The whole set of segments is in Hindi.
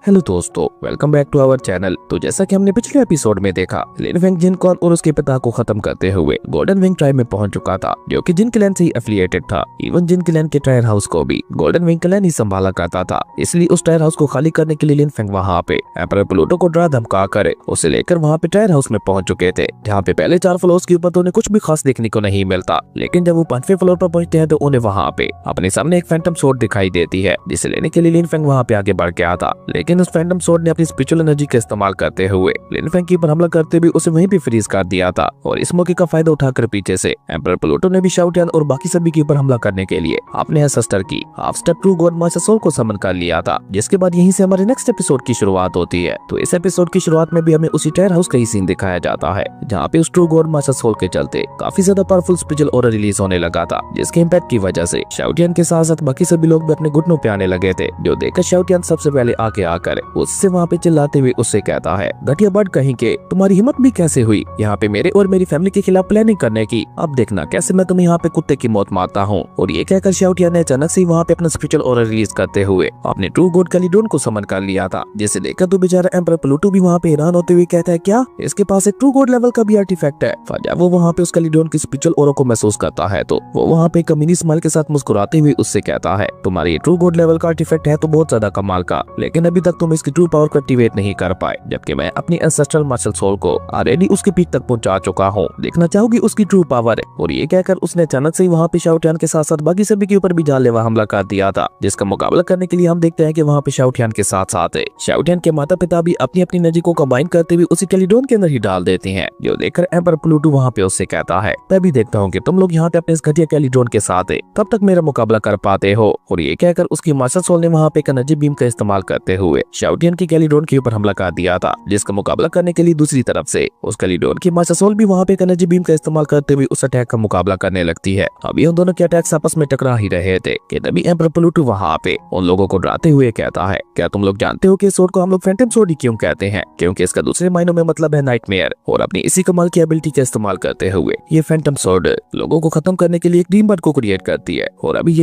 हेलो दोस्तों, welcome back to our channel. तो जैसा कि हमने पिछले एपिसोड में देखा, लिन फेंग जिन कॉन और उसके पिता को खत्म करते हुए गोल्डन विंग ट्राइब में पहुंच चुका था, जो कि जिन क्लैन से ही एफिलिएटेड था। इवन जिन क्लैन के ट्रायर हाउस को भी गोल्डन विंग क्लैन ही संभाला करता था। इसलिए उस ट्रायर हाउस को खाली करने के लिए लिन फेंग वहाँ पे एम्परर प्लूटो को डरा धमका कर उसे लेकर वहाँ पे ट्रायर हाउस में पहुंच चुके थे, जहाँ पे पहले 4 फ्लोर्स के ऊपर तो उन्हें कुछ भी खास देखने को नहीं मिलता। लेकिन जब वो 5वें फ्लोर पर पहुंचते हैं तो उन्हें वहाँ पे अपने सामने एक फैंटम सोर्ड दिखाई देती है, जिसे लेने के लिए लिन फेंग वहाँ पे आगे बढ़ के आता। लेकिन उस फैंटम सोर्ड ने अपनी स्पिरिचुअल एनर्जी का इस्तेमाल करते हुए लिन फेंग के ऊपर हमला करते भी उसे वहीं पे फ्रीज कर दिया था। और इस मौके का फायदा उठाकर पीछे से एम्परर प्लूटो ने भी शाओटियान और बाकी सभी के ऊपर हमला करने के लिए अपने एंसेस्टर की half step true god master soul को समन कर लिया था। जिसके बाद यहीं से हमारे नेक्स्ट एपिसोड की शुरुआत होती है। तो इस एपिसोड की शुरुआत में भी हमें उसी ट्रायर हाउस का ही सीन दिखाया जाता है, जहाँ पे उस ट्रू गॉड मास्टर सोल के चलते काफी ज्यादा पावरफुल स्पिरिचुअल ऑरा रिलीज होने लगा था, जिसके इम्पैक्ट की वजह से शाओटियान के साथ साथ बाकी सभी लोग भी अपने घुटनों पे आने लगे थे। जो देखकर शाओटियान सबसे पहले आगे आकर उससे वहाँ पे चिल्लाते हुए उससे कहता है, घटिया बर्ड कहीं के, तुम्हारी हिम्मत भी कैसे हुई यहाँ पे मेरे और मेरी फैमिली के खिलाफ प्लानिंग करने की। अब देखना कैसे मैं तुम्हें यहाँ पे कुत्ते की मौत मारता हूँ। और ये कहकर शाओटियान ने अचानक से वहाँ पे अपना स्पिरिचुअल ऑरा रिलीज करते हुए अपने ट्रू गॉड कैलिडोन को समन कर लिया था, जिसे देखकर तो बेचारा एम्परर प्लूटो भी वहाँ पे हैरान होते हुए कहता है, क्या इसके पास एक ट्रू गॉड लेवल का भी आर्टिफैक्ट है। जब वो वहाँ पे उस कैलिडोन की स्पिरिचुअल ऑरा को महसूस करता है तो वो वहाँ पे कमीनी स्माइल के साथ मुस्कुराते हुए उससे कहता है, तुम्हारी ट्रू गॉड लेवल का आर्टिफैक्ट है तो बहुत ज्यादा कमाल का, लेकिन अभी तक तुम इसकी ट्रू पावर को एक्टिवेट नहीं कर पाए, जबकि मैं अपनी एंसेस्ट्रल मार्शल सोल को ऑलरेडी उसके पीठ तक पहुंचा चुका हूँ। देखना चाहोगी उसकी ट्रू पावर। और ये कहकर उसने अचानक से वहाँ पे शाओटियान के साथ साथ बाकी सभी के ऊपर भी जानलेवा हमला कर दिया था, जिसका मुकाबला करने के लिए हम देखते हैं कि वहाँ पे शाओटियान के साथ साथ शाओटियान के माता पिता भी अपनी अपनी एनर्जी को कंबाइन करते हुए उसी कैलिडोन के अंदर ही डाल देते हैं। जो देखकर एम्परर प्लूटो वहाँ पे उससे कहता है, मैं भी देखता हूँ कि तुम लोग यहाँ पे अपने इस घटिया कैलिडोन के साथ कब तक मेरा मुकाबला कर पाते हो। और ये कहकर उसकी मास्टर सोल ने वहाँ पे एक एनर्जी बीम का इस्तेमाल करते हुए शाओटियान की कैलिडोन के ऊपर हमला कर दिया था, जिसका मुकाबला करने के लिए दूसरी तरफ से उस कैलिडोन की मास्टर सोल भी वहाँ पे एक एनर्जी बीम का इस्तेमाल करते हुए उस अटैक का मुकाबला करने लगती है। अभी उन दोनों के अटैक्स आपस में टकरा ही रहे थे कि तभी एम्परर प्लूटो वहाँ पे उन लोगों को डराते हुए कहता है, क्या तुम लोग जानते हो कि इस सोर्ड को हम लोग फैंटम सोर्ड ही क्यों कहते हैं? क्योंकि इसका दूसरे मायनों में मतलब है नाइटमेयर। और अपनी इसी कमाल की एबिलिटी का इस्तेमाल करते हुए ये फैंटम सोर्ड लोगों को खत्म करने के लिए एक ड्रीम बर्ड को क्रिएट करती है। और अभी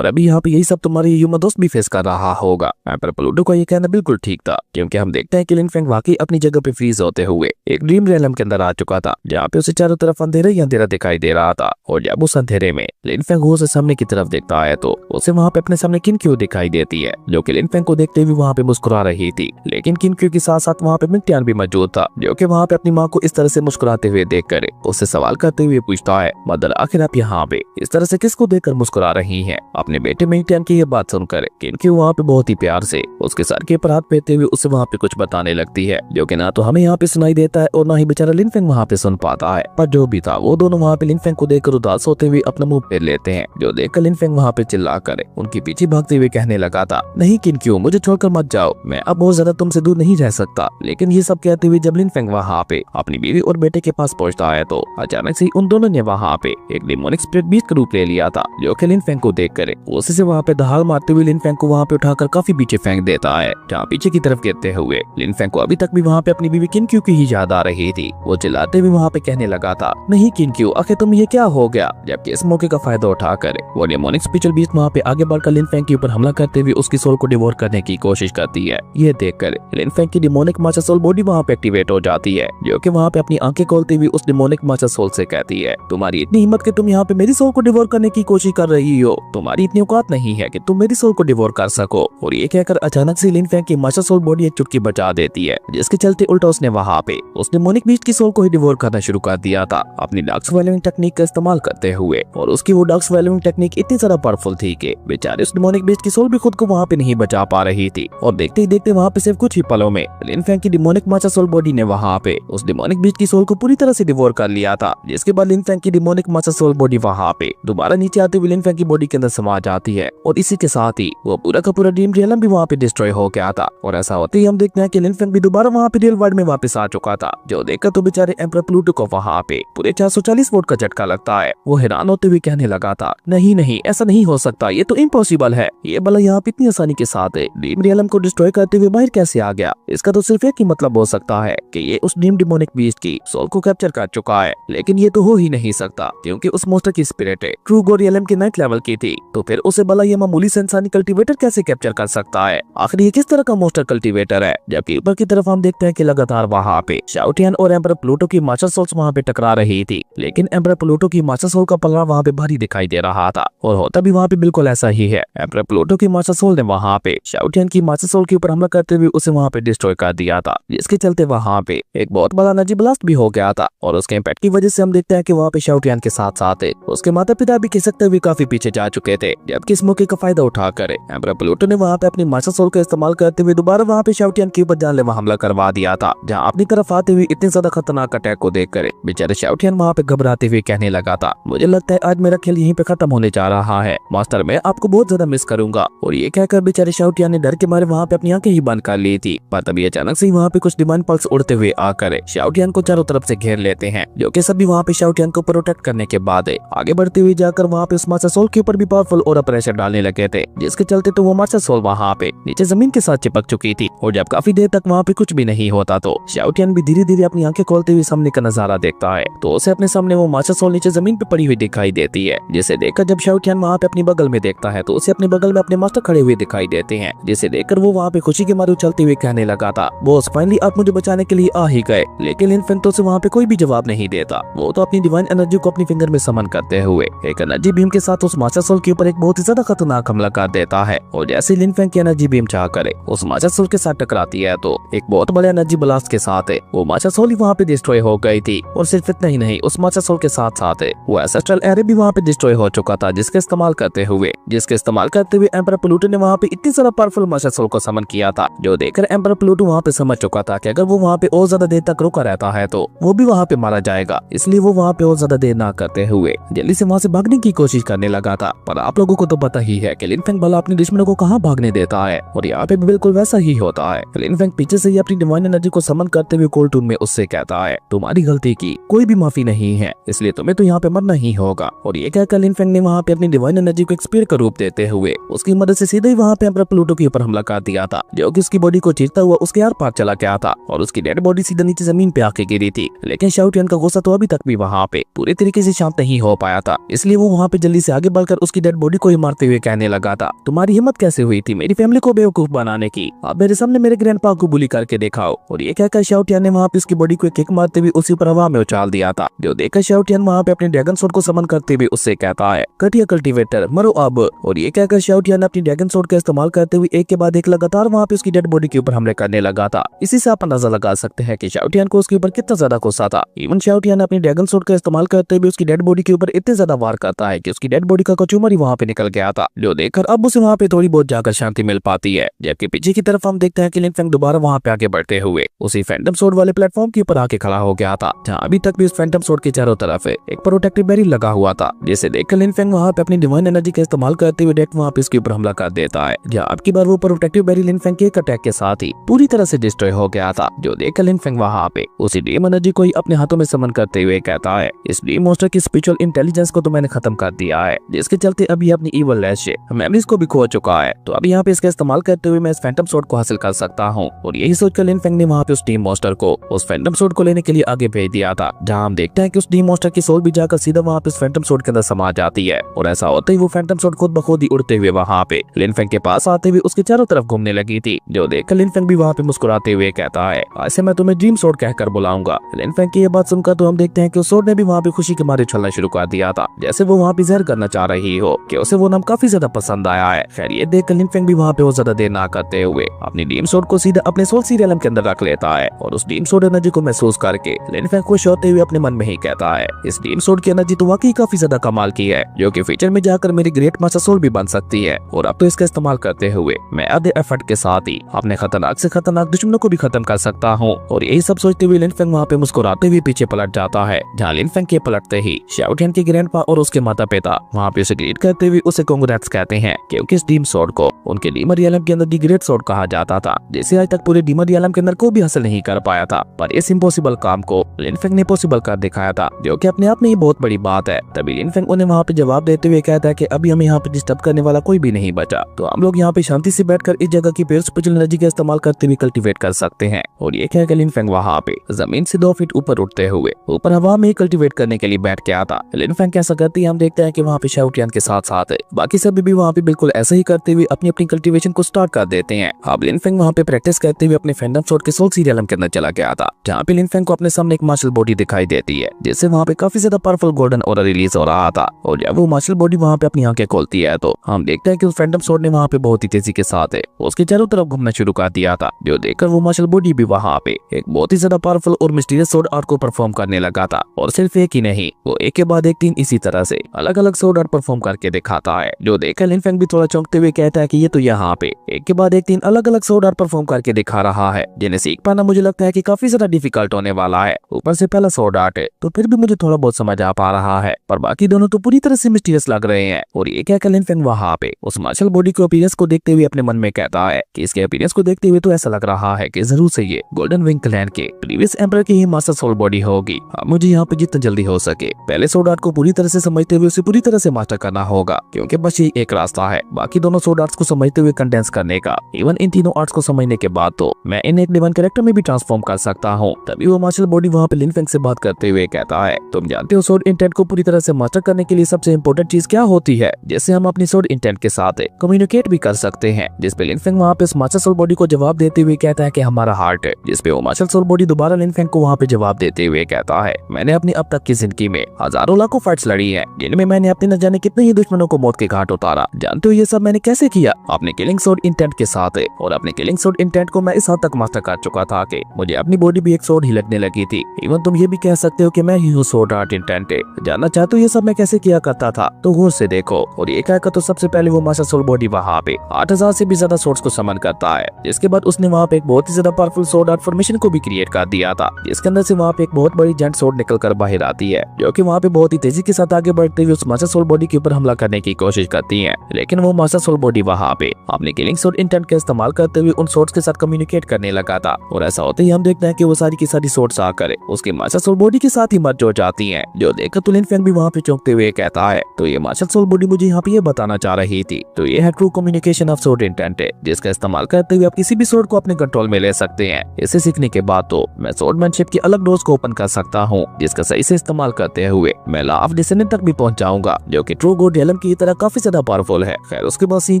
यहाँ पे यही सब तुम्हारे ह्यूमन दोस्त भी फेस कर रहा होगा। एम्परर प्लूटो का ये कहना बिल्कुल ठीक था, क्योंकि हम देखते हैं कि लिन फेंग वाकई अपनी जगह पे फ्रीज होते हुए एक ड्रीम रियलम के अंदर आ चुका था, जहाँ पे उसे चारों तरफ अंधेरा ही अंधेरा दिखाई दे रहा था। और जब उस अंधेरे में लिन फेंग उसे सामने की तरफ देखता है तो उसे वहाँ पे अपने सामने किनक्यू दिखाई देती है, जो कि लिन फेंग को देखते हुए वहाँ पे मुस्कुरा रही थी। लेकिन किनक्यू के साथ साथ वहाँ पे मिंगटियान भी मौजूद था, जो कि वहाँ पे अपनी माँ को इस तरह से मुस्कुराते हुए देख कर उससे सवाल करते हुए पूछता है, मदर आखिर आप यहाँ पे इस तरह से किसको देखकर मुस्कुरा रही हैं? अपने बेटे मिंगटियान की ये बात सुनकर किनक्यू वहाँ पे बहुत ही प्यार से उसके सर के ऊपर हाथ फेरते हुए उसे वहाँ पे कुछ बताने लगती है, जो कि ना तो हमें यहाँ पे सुनाई देता है और ना ही बेचारा लिन फेंग वहाँ पे सुन पाता है। पर जो भी था वो दोनों वहाँ पे लिन फेंग को देखकर उदास होते हुए अपना मुंह फेर लेते हैं। जो देखकर लिन फेंग वहाँ पे चिल्लाकर उनके पीछे भागते हुए कहने लगा था, नहीं किनक्यू, मुझे छोड़कर मत जाओ, मैं अब बहुत ज्यादा तुमसे दूर नहीं रह सकता। लेकिन ये सब कहते हुए जब लिन फेंग वहाँ पे अपनी बीवी और बेटे के पास पहुँचता है तो अचानक से उन दोनों ने वहाँ पे एक डिमोनिक स्पिरिट बीस्ट का रूप ले लिया था, जो कि लिन फेंग को देख कर उसी से वहाँ पे दहाड़ मारते हुए लिन फेंग को वहाँ पे उठाकर काफी पीछे फेंक देता है, जहाँ पीछे की तरफ गिरते हुए लिन फेंग को अभी तक भी वहाँ पे अपनी बीवी किनक्यू की ही याद आ रही थी। वो चिल्लाते हुए वहाँ पे कहने लगा था, नहीं किनक्यू, आखिर तुम ये क्या हो गया? जबकि इस मौके का फायदा उठाकर वो डेमोनिक स्पिरिचुअल बीस्ट वहाँ पे आगे बढ़कर लिन फेंग के ऊपर हमला करते हुए उसकी सोल को डिवोर करने की कोशिश करती है। ये देखकर लिन फेंग की डिमोनिक मास्टर सोल बॉडी वहाँ पे एक्टिवेट हो जाती है, जो कि वहाँ पे अपनी आंखें खोलते हुए उस डिमोनिक मास्टर सोल से कहती है, तुम्हारी इतनी हिम्मत कि तुम यहाँ पे मेरी सोल को डिवोर करने की कोशिश कर रही हो, तुम्हारी इतनी औकात नहीं है कि तुम मेरी सोल को डिवोर कर सको। और ये कहकर अचानक से लिन फेंग की मास्टर सोल बॉडी एक चुटकी बचा देती है, जिसके चलते उल्टा उसने वहाँ पे उस डिमोनिक बीस्ट की सोल को ही डिवोर करना शुरू कर दिया था अपनी डार्क स्वैलोइंग टेक्निक का इस्तेमाल करते हुए। और उसकी वो डार्क स्वैलोइंग टेक्निक इतनी ज्यादा पावरफुल थी कि बेचारे उस डिमोनिक बीस्ट की सोल भी खुद को वहाँ पे नहीं बचा पा रही थी। और देखते ही देखते वहाँ पे सिर्फ कुछ ही पलों में लिन फेंग की डिमोनिक मास्टर सोल बॉडी ने वहाँ पे उस डिमोनिक बीस्ट की सोल को पूरी तरह से डिवोर कर लिया था, जिसके बाद लिन फेंग की डिमोनिक मास्टर सोल बॉडी वहाँ पे दोबारा नीचे आते हुए लिन फेंग की बॉडी के अंदर समा जाती है। और इसी के साथ ही वो पूरा का पूरा ड्रीम रियलम भी वहाँ पे डिस्ट्रॉय हो गया था। और ऐसा होते ही हम देखते हैं कि लिन फेंग भी दोबारा वहाँ पे रियल वर्ल्ड में वापस आ चुका था। जो देखकर तो बेचारे एम्परर प्लूटो को वहाँ पे पूरे 440 वोट का झटका लगता है। वो हैरान होते हुए कहने लगा था, नहीं नहीं, ऐसा नहीं हो सकता, ये तो इम्पॉसिबल है। ये भला यहाँ पे इतनी आसानी के साथ ड्रीम रियलम को डिस्ट्रॉय करते हुए बाहर कैसे आ गया? इसका तो सिर्फ एक ही मतलब हो सकता है कि ये उस ड्रीम डिमोनिक बीस्ट की सोल को कैप्चर कर चुका है। लेकिन ये तो हो ही नहीं सकता, क्योंकि उस मोस्टर की स्पिरिट ट्रू गॉड रियलम के 9th लेवल की थी, तो फिर उसे भला ये मामूली से इंसानी कल्टीवेटर कैसे कैप्चर कर सकता है? आखिर ये किस तरह का मोस्टर कल्टीवेटर है। जबकि ऊपर की तरफ हम देखते हैं कि लगातार वहाँ पे शाओटियान और एम्परर प्लूटो की मास्टर सोल्स वहाँ पे टकरा रही थी, लेकिन एम्परर प्लूटो की मास्टर सोल का पलड़ा वहाँ पे भारी दिखाई दे रहा था और होता भी वहाँ पे बिल्कुल ऐसा ही है। एम्परर प्लूटो की मास्टर सोल ने वहाँ पे शाओटियान की मास्टर सोल के ऊपर हमला करते हुए उसे वहाँ पे डिस्ट्रॉय कर दिया था, जिसके चलते वहाँ पे एक बहुत बड़ा एनर्जी ब्लास्ट भी हो गया था और उसके इम्पैक्ट की वजह से हम देखते हैं कि वहाँ पे शाओटियान के साथ साथ उसके माता पिता भी कह सकते हुए काफी पीछे जा चुके थे। जबकि इस मौके का फायदा उठाकर एम्परर प्लूटो ने वहाँ पे अपनी मास्टर सोल का इस्तेमाल करते हुए दोबारा वहाँ पे शाओटियान के ऊपर जानलेवा हमला करवा दिया था, जहाँ अपनी तरफ आते हुए इतने ज्यादा खतरनाक अटैक को देखकर बेचारे शाओटियान वहाँ पे घबराते हुए कहने लगा था, मुझे लगता है आज मेरा खेल यहीं पे खत्म होने जा रहा है मास्टर, मैं आपको बहुत ज्यादा मिस करूंगा। और ये कहकर बेचारे शाओटियान ने डर के मारे वहाँ पे अपनी आंखें ही बंद कर ली थी। पर तभी अचानक से वहाँ पे कुछ डिवाइन पल्स उड़ते हुए आकर शाओटियान को चारों तरफ से घेर लेते हैं, जो कि सभी वहाँ पे शाओटियान को प्रोटेक्ट करने के बाद आगे बढ़ते हुए जाकर वहाँ पे उस मास्टर सोल के ऊपर भी पावरफुल और प्रेशर डालने लगे थे, जिसके चलते तो वो मास्टर सोल वहाँ पे नीचे जमीन के साथ चिपक चुकी थी। और जब काफी देर तक वहाँ पे कुछ भी नहीं होता तो शाओटियान भी धीरे धीरे अपनी आंखें खोलते हुए सामने का नजारा देखता है, तो उसे अपने सामने वो मास्टर सोल नीचे जमीन पे पड़ी हुई दिखाई देती है, जिसे देखकर जब शाओटियान वहाँ पे अपनी बगल में देखता है तो उसे अपने बगल में अपने मास्टर खड़े हुए दिखाई देते हैं, जिसे देखकर वो वहाँ पे खुशी के मारे उछलते हुए कहने लगा था, बॉस फाइनली आप मुझे बचाने के लिए आ ही गए। लेकिन लिन फेंग तो से वहाँ पे कोई भी जवाब नहीं देता, वो तो अपनी डिवाइन एनर्जी को अपनी फिंगर में समन करते हुए एक एनर्जी बीम के साथ उस मास्टर सोल के ऊपर एक बहुत ही ज्यादा खतरनाक हमला कर देता है। और जैसे लिन फेंग की एनर्जी बीम चाह करे उस मास्टर सोल के साथ टकराती है तो एक बहुत बड़े एनर्जी ब्लास्ट के साथ वो मास्टर सोल ही वहाँ पे डिस्ट्रॉय हो गई थी। और सिर्फ इतना ही नहीं, उस मास्टर सोल के साथ साथ वो एंसेस्ट्रल एरे भी वहाँ पे डिस्ट्रॉय हो चुका था, जिसके इस्तेमाल करते हुए एम्परर प्लूटो ने वहाँ पे इतनी ज्यादा पावरफुल मास्टर सोल को समन किया था, जो देखकर एम्परर प्लूटो वहाँ पे समझ चुका था कि अगर वो वहाँ पे और ज्यादा देर तक रुका रहता है तो वो भी वहाँ पे मारा जाएगा। इसलिए वो वहाँ पे और ज्यादा देर ना करते हुए जल्दी से वहाँ से भागने की कोशिश करने लगा था। पर आप लोगों को तो पता ही है कि लिन फेंग भला अपने दुश्मनों को कहाँ भागने देता है, और यहाँ पे भी बिल्कुल वैसा ही होता है। लिन फेंग पीछे से ही अपनी डिवाइन एनर्जी को समन करते हुए कोल्ड टून में उससे कहता है, तुम्हारी गलती की कोई भी माफी नहीं है, इसलिए तुम्हें तो यहाँ पे मरना ही होगा। और ये कहकर लिन फेंग ने वहाँ पे अपनी डिवाइन एनर्जी को एक स्पीयर का रूप देते हुए उसकी मदद से सीधे ही वहाँ पे एम्परर प्लूटो के ऊपर हमला कर दिया था, जो कि उसकी बॉडी को चीरता हुआ उसके आर पार चला गया था और उसकी डेड बॉडी सीधा नीचे जमीन पे आके गिरी थी। लेकिन शाओटियान का गुस्सा तो अभी तक भी वहाँ पे पूरे तरीके से शांत नहीं हो पाया था, इसलिए वो वहाँ पे जल्दी से आगे बढ़कर उसकी डेड बॉडी को ही मारते हुए कहने लगा था, तुम्हारी हिम्मत कैसे हुई थी मेरी फैमिली को बेवकूफ बनाने की, आप मेरे सामने मेरे ग्रैंडपा को बुली करके दिखाओ। और ये कहकर शाओटियान ने वहाँ पे उसकी बॉडी को एक किक मारते हुए उसी पर हवा में उछाल दिया था, जो देखकर शाओटियान वहाँ पे अपने ड्रैगन सोर्ड को समन करते हुए उससे कहता है, कटिया कल्टीवेटर मरो अब। और ये कहकर शाओटियान अपनी ड्रैगन सोर्ड का इस्तेमाल करते हुए एक के बाद एक लगातार वहाँ पे उसकी डेड बॉडी के ऊपर हमले करने लगा था। इसी से आप अंदाजा लगा सकते हैं कि शाओटियान को उसके ऊपर कितना ज्यादा गुस्सा था। इवन शाओटियान अपनी ड्रैगन सोर्ड का इस्तेमाल करते हुए उसकी डेड बॉडी के ऊपर इतने ज्यादा वार करता है कि उसकी डेड बॉडी का कचूमर ही वहाँ पे निकल गया था, जो देखकर अब उसे वहाँ पे थोड़ी बहुत जाकर शांति मिल पाती है। जबकि पीछे की तरफ हम देखते हैं कि लिन फेंग दोबारा वहाँ पे आगे बढ़ते हुए उसी फैंटम सोर्ड वाले प्लेटफॉर्म के ऊपर आके खड़ा हो गया था, जहाँ अभी तक भी उस फैंटम सोर्ड के चारों तरफ एक प्रोटेक्टिव बैरियर लगा हुआ था, जिसे देखकर लिन फेंग वहाँ पे अपनी डिवाइन एनर्जी का इस्तेमाल करते हुए डायरेक्ट वहाँ पे इसके ऊपर हमला कर देता है, जहाँ अब की बार वो प्रोटेक्टिव बैरियर लिन फेंग के एक अटैक के साथ ही पूरी तरह से डिस्ट्रॉय हो गया था, जो देखकर लिन फेंग वहाँ पे उसी ड्रीम एनर्जी को ही अपने हाथों में समन करते हुए कहता है, इस ड्रीम मॉन्स्टर की स्पिरिचुअल इंटेलिजेंस को तो मैंने खत्म कर दिया है, जिसके चलते अभी अपनी इवल लैश से मेमोरीज को भी खो चुका है, तो अब यहाँ पे इसका इस्तेमाल करते हुए मैं इस फैंटम सोर्ड को हासिल कर सकता हूँ। और यही सोचकर लिन फेंग ने वहाँ पे उस ड्रीम मॉन्स्टर को उस फैंटम सोर्ड को लेने के लिए आगे भेज दिया था, जहाँ हम देखते हैं कि उस ड्रीम मॉन्स्टर की सोल भी जाकर सीधा वहाँ पे उस फैंटम सोर्ड के अंदर समा जाती है। और ऐसा होते ही वो फैंटम सोर्ड खुद ब खुद ही उड़ते हुए वहाँ पे लिन फेंग के पास आते हुए उसके चारों तरफ घूमने लगी थी, जो देखकर लिन फेंग भी वहाँ पे मुस्कुराते हुए कहता है, ऐसे मैं तुम्हें ड्रीम सोर्ड कहकर बुलाऊंगा। लिन फेंग की ये बात सुनकर तो हम देखते हैं कि उस सोर्ड ने भी वहाँ पे खुशी के मारे उछलना शुरू कर दिया था, जैसे वो वहाँ पे जहर करना चाह रही हो कि उसे वो नाम काफी ज्यादा पसंद आया है। खैर ये देखकर लिन फेंग भी वहाँ पे वो ज्यादा देर ना करते हुए अपनी ड्रीम सोर्ड को सीधा अपने सोल सीरियलम के अंदर रख लेता है, और उस ड्रीम सोर्ड एनर्जी को महसूस करके लिन फेंग खुश होते हुए अपने मन में ही कहता है, इस ड्रीम सोर्ड की एनर्जी तो वाकई काफी ज्यादा कमाल की है, जो कि फ्यूचर में जाकर मेरी ग्रेट मास्टर सोल भी बन सकती है। और अब तो इसका इस्तेमाल करते हुए मैं आधे एफर्ट के साथ ही अपने खतरनाक से खतरनाक दुश्मनों को भी खत्म कर सकता हूँ। और यही सब सोचते हुए लिन फेंग वहाँ पे मुस्कुराते हुए पीछे पलट जाता है, जहाँ लिन फेंग के पलटते ही शाओटियान के ग्रैंडपा और उसके माता पिता वहाँ पे उसे ग्रीट करते हुए उसे कांग्रेट्स कहते हैं, क्योंकि इस ड्रीम सोर्ड को उनके डीमन रियलम के अंदर दी ग्रेट सोर्ड कहा जाता था, जिसे आज तक पूरे डीमन रियलम के अंदर कोई भी हासिल नहीं कर पाया था। पर इस इम्पॉसिबल काम को लिन फेंग ने पॉसिबल कर दिखाया था, जो कि अपने आप में ही बहुत बड़ी बात है। तभी लिन फेंग उन्हें वहाँ पे जवाब देते हुए कहता है कि अभी हमें यहाँ पे डिस्टर्ब करने वाला कोई भी नहीं बचा, तो हम लोग यहाँ पे शांति से बैठकर इस जगह की स्पिरिचुअल एनर्जी का इस्तेमाल करते हुए कल्टीवेट कर सकते हैं। और ये कहकर लिन फेंग वहाँ पे जमीन से 2 फीट ऊपर उठते हुए ऊपर हवा में कल्टीवेट करने के लिए बैठ गया था। लिन फेंग कैसा करती है हम देखते हैं कि वहाँ पे शाओटियान के साथ साथ बाकी सभी भी वहाँ पे बिल्कुल ऐसा ही करते हुए अपनी अपनी कल्टीवेशन को स्टार्ट स्टार्ट कर देते हैं। अब लिन फेंग वहाँ पे प्रैक्टिस करते हुए अपने फैंडम स्वॉर्ड के सोल सीरियल के अंदर चला गया था, जहाँ पे लिन फेंग को अपने सामने एक मार्शल बॉडी दिखाई देती है, जिससे वहाँ पे काफी ज्यादा पावरफुल गोल्डन ऑरा रिलीज हो रहा था। और जब वो मार्शल बॉडी वहाँ पे अपनी आंखें खोलती है तो हम देखते हैं कि उस फैंडम स्वॉर्ड ने वहाँ पे बहुत ही तेजी के साथ उसके चारों तरफ घूमना शुरू कर दिया था, जो देखकर वो मार्शल बॉडी भी वहाँ पे एक बहुत ही ज्यादा पावरफुल और मिस्टीरियस स्वॉर्ड आर्ट को परफॉर्म करने लगा था। और सिर्फ एक ही नहीं, वो एक के बाद एक 3 इसी तरह से अलग अलग स्वॉर्ड आर्ट परफॉर्म करके दिखाता है, जो देखकर लिन फेंग भी थोड़ा चौंकते हुए कहता है कि ये तो यहाँ पे एक के बाद एक 3 अलग अलग स्वॉर्ड आर्ट परफॉर्म करके दिखा रहा है, जिन्हें सीख पाना मुझे लगता है कि काफी ज्यादा डिफिकल्ट होने वाला है। ऊपर से पहला स्वॉर्ड आर्ट है तो फिर भी मुझे थोड़ा बहुत समझ आ पा रहा है, पर बाकी दोनों तो पूरी तरह से मिस्टीरियस लग रहे हैं। और ये कहकर लिन फेंग वहाँ पे उस मार्शल बॉडी के अपीयरेंस को देखते हुए अपने मन में कहता है कि इसके अपीयरेंस को देखते हुए तो ऐसा लग रहा है कि जरूर से ये गोल्डन विंग क्लैन के प्रीवियस एम्परर की ही मास्टर सोल बॉडी होगी। अब मुझे यहाँ पे जितना जल्दी हो सके पहले स्वॉर्ड आर्ट को पूरी तरह से समझते हुए उसे पूरी तरह से मास्टर करना होगा, क्योंकि बस ये एक रास्ता है बाकी दोनों स्वॉर्ड आर्ट्स को समझते हुए कंडेंस करने का। इवन इन तीनों आर्ट्स को समझने के बाद तो मैं इन एक डिवाइन कैरेक्टर में भी ट्रांसफॉर्म कर सकता हूँ। तभी वो मार्शल बॉडी वहाँ पे लिन फेंग से बात करते हुए कहता है, तुम जानते हो स्वॉर्ड इंटेंट को पूरी तरह से मास्टर करने के लिए सबसे इंपॉर्टेंट चीज क्या होती है, जिससे हम अपनी स्वॉर्ड इंटेंट के साथ कम्युनिकेट भी कर सकते हैं। जिसपे लिन फेंग वहाँ पे उस मास्टर सोल बॉडी को जवाब देते हुए कहता है कि हमारा हार्ट है। जिसपे वो मार्शल सोल बॉडी दोबारा लिन फेंग को वहाँ पे जवाब देते हुए कहता है, मैंने अपनी अब तक की जिंदगी में हजारों लाखों फाइट्स लड़ी है, जिनमें मैंने अपने न जाने कितने ही दुश्मनों को मौत के घाट उतारा। जानते हो ये सब मैंने कैसे किया? अपने किलिंग स्वॉर्ड इंटेंट के साथ। और अपने किलिंग स्वॉर्ड इंटेंट को मैं इस हद तक मास्टर कर चुका था कि मुझे अपनी बॉडी भी एक स्वॉर्ड ही लगने लगी थी। इवन तुम ये भी कह सकते हो कि मैं ही हूँ स्वॉर्ड आर्ट इंटेंट। जानना चाहते हो ये सब मैं कैसे किया करता था? तो गौर से देखो। और ये कहकर तो सबसे पहले वो मास्टर सोल बॉडी वहाँ पे 8000 से भी ज्यादा स्वॉर्ड्स को समन करता है, जिसके बाद उसने वहाँ पे एक बहुत ही ज्यादा पावरफुल स्वॉर्ड आर्ट फॉर्मेशन को भी क्रिएट कर दिया था, जिसके अंदर से वहाँ पे एक बहुत बड़ी जेंट स्वॉर्ड निकल कर बाहर आती है, जो कि वहाँ पे बहुत ही तेजी के साथ आगे बढ़ते हुए उस मास्टर सोल बॉडी के ऊपर हमला करने की कोशिश करती है। लेकिन वो मास्टर सोल बॉडी वहाँ पे अपने किलिंग स्वॉर्ड इंटेंट का इस्तेमाल करते हुए उन स्वॉर्ड्स के साथ कम्युनिकेट करने लगा था। और ऐसा होते ही हम देखते हैं कि वो सारी की सारी स्वॉर्ड्स आकर उसके मास्टर सोल बॉडी के साथ ही मर्ज हो जाती हैं, जो देखकर तो लिन फेंग भी वहाँ पे चौंकते हुए कहता है, तो ये मास्टर सोल बॉडी मुझे यहाँ पे ये बताना चाह रही थी। तो ये है true communication of sword intent, जिसका इस्तेमाल करते हुए आप किसी भी स्वॉर्ड को अपने कंट्रोल में ले सकते हैं। इसे सीखने के बाद तो मैं स्वॉर्डमैनशिप की अलग डोर्स को ओपन कर सकता हूँ, जिसका सही से इस्तेमाल करते हुए मैं लॉ ऑफ डिसेंडेंट तक भी पहुंच जाऊंगा, जो कि ट्रू गॉड रियलम की तरह काफी ज्यादा पावरफुल है। खैर उसके बाद सीन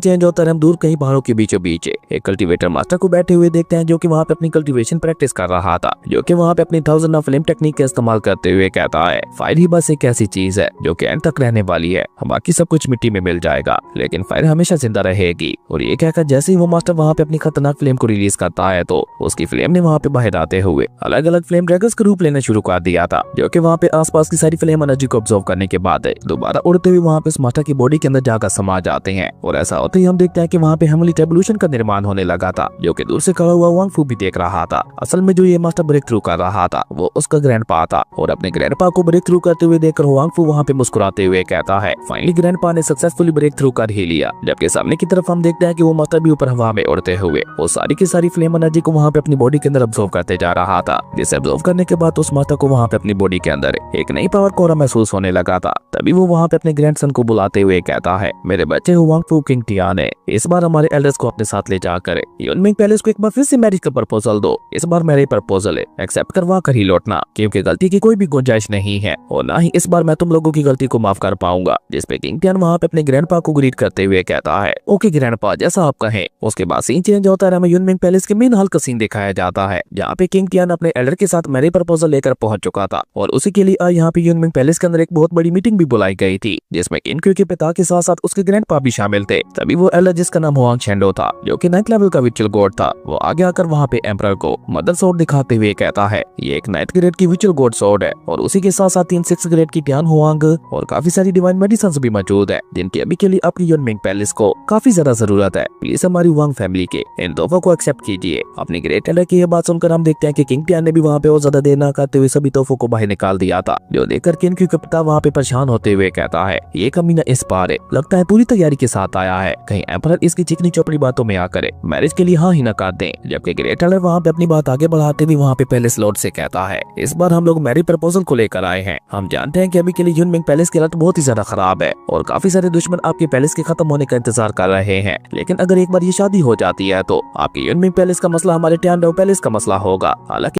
चेंज होता है, हम दूर कहीं पहाड़ों के बीचों बीच एक कल्टीवेटर मास्टर को बैठे हुए देखते हैं, जो कि वहाँ पे अपनी कल्टीवेशन प्रैक्टिस कर रहा था, जो कि वहाँ पे अपनी 1000 ऑफ फ्लेम टेक्निक का इस्तेमाल करते हुए कहता है, फायर ही बस एक ऐसी चीज है जो कि एंड तक रहने वाली है, बाकी सब कुछ मिट्टी में मिल जाएगा लेकिन फायर हमेशा जिंदा रहेगी। और ये कहकर जैसे ही वो मास्टर वहाँ पे अपनी खतरनाक फ्लेम को रिलीज करता है तो उसकी फ्लेम ने वहाँ पे बाहर आते हुए अलग अलग फ्लेम ड्रैगन्स का रूप लेना शुरू कर दिया था, जो कि वहाँ पे आसपास की सारी फ्लेम एनर्जी को ऑब्जर्व करने के बाद दोबारा उड़ते हुए वहाँ पे उस मास्टर की बॉडी के अंदर जाकर समा जाते हैं। और ऐसा होते ही हम देखते हैं कि वहाँ पे हेमली रेवोल्यूशन का निर्माण होने लगा था, जो कि दूर से खड़ा हुआ वांग फू भी देख रहा था। असल में जो ये मास्टर ब्रेक थ्रू कर रहा था वो उसका ग्रैंडपा था, और अपने ग्रैंडपा को ब्रेक थ्रू करते हुए देखकर वांग फू वहाँ पे मुस्कुराते हुए कहता है, फाइनली ग्रैंडपा ने सक्सेसफुली ब्रेक थ्रू कर ही लिया। जबकि सामने की तरफ हम देखते हैं कि वो मास्टर भी ऊपर हवा में उड़ते हुए वो सारी की सारी फ्लेम एनर्जी को वहाँ पे अपनी बॉडी के अंदर ऑब्जर्व करते जा रहा था, जिसे ऑब्जर्व करने के बाद उस मास्टर को वहाँ पे अपनी बॉडी के अंदर एक नई पावर कोरा महसूस होने लगा था। तभी वो वहाँ पे अपने ग्रैंडसन को बुलाते हुए कहता है, मेरे बच्चे वांग फू किंग टियान ने इस बार हमारे एल्डर्स को अपने साथ ले जाकर युनमिंग पैलेस को एक बार फिर से मैरिज का प्रपोजल दो। इस बार मेरे प्रपोजल एक्सेप्ट करवा कर ही लौटना, क्योंकि गलती की कोई भी गुंजाइश नहीं है और ना ही इस बार मैं तुम लोगों की गलती को माफ कर पाऊंगा। जिसपे किंग टियान वहाँ पे अपने ग्रैंडपा को ग्रीट करते हुए कहता है, ओके ग्रैंडपा जैसा आप कहें। उसके बाद सीन चेंज होता है, हमें युनमिंग पैलेस के मेन हॉल का सीन दिखाया जाता है, जहाँ पे किंग टियान अपने एल्डर के साथ मैरिज प्रपोजल लेकर पहुंच चुका था। और उसी के लिए यहाँ पे युनमिंग पैलेस के अंदर एक बहुत बड़ी मीटिंग भी बुलाई गई थी, जिसमें किंग के पिता के साथ साथ उसके ग्रैंडपा भी शामिल थे। तभी वो एल्डर जिसका नाम हुआंग शेंडो था, जो कि 9th लेवल का विचुअल गॉड था, वो आगे आकर वहाँ पे एम्परर को मदर सोर्ड दिखाते हुए कहता है, ये एक 9th ग्रेड की विचुअल गॉड सोर्ड है और उसी के साथ साथ 3 6th ग्रेड की टियान हुआंग और काफी सारी डिवाइन मेडिसिन भी मौजूद है, जिनकी अभी के लिए अपनी युनमिंग पैलेस को काफी ज्यादा जरूरत है। प्लीज हमारी वांग फैमिली के इन तोहफों को एक्सेप्ट कीजिए। अपनी ग्रेट एल्डर की ये बात सुनकर हम देखते हैं कि किंग टियान ने भी वहाँ पे और ज्यादा देर न करते हुए सभी तोहफों को बाहर निकाल दिया था, जो देखकर किंग के पिता वहाँ पे परेशान होते हुए कहता है, ये कमीना इस बार लगता है पूरी तैयारी के साथ आया है, कहीं एम्परर इसकी चिकनी चौपड़ी बातों में आकर मैरिज के लिए हाँ ही न कर दें। जबकि ग्रेट एल्डर वहाँ पे अपनी बात आगे बढ़ाते हुए वहाँ पे पैलेस लॉर्ड से कहता है, इस बार हम लोग मैरिज प्रपोजल को लेकर आए हैं। हम जानते हैं कि अभी के लिए युनमिंग पैलेस की हालत बहुत ही ज्यादा खराब है और काफी सारे दुश्मन आपके पैलेस के खत्म होने का इंतजार कर रहे हैं, लेकिन अगर एक बार ये शादी हो जाती है तो आपके युनमिंग पैलेस का मसला हमारे टियानडाओ पैलेस का मसला होगा। हालांकि